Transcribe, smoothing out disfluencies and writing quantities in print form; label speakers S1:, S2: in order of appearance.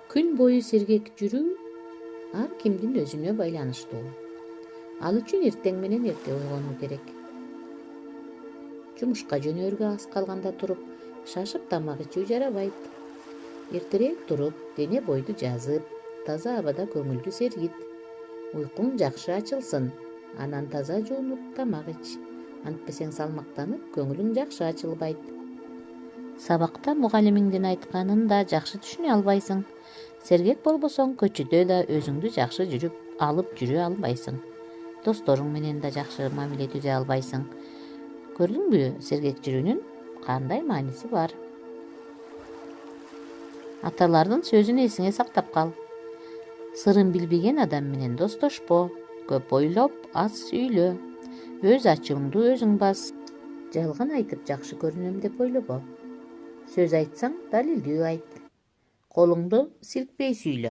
S1: Күн бою сергек жүрүү ар кимдин өзүнө байланыштуу. Ал үчүн эртең менен эрте ойгонуу керек. Жумушка жөнөргө аз калганда туруп, шашып тамак ичүү жарабайт. Эртерээк туруп, дене бойду жазып, таза абада көңүлдү сергит. Уйкуң жакшы ачылсын, анан таза жуунуп тамак ич. Антпесең салмактанып, көңүлүң жакшы ачылбайт. Сабакта мугалимиңдин айтканын да жакшы түшүнө албайсың. Сергек болбосоң, көчөдө да өзүңдү жакшы алып жүрө албайсың. Досторуң менен да жакшы мамиле түзө албайсың. Көрдүңбү, сергек жүрүүнүн кандай мааниси бар? Аталардын сөзүн эсиңе сактап кал. Сырын билбеген адам менен достошпо. Көп ойлоп, аз сүйлө. Өз ачууңду өзүң бас. Жалган айтып жакшы көрүнөм деп ойлобо. Сөз айтсаң, далилдүү айт. Колуңду силкпей сүйлө.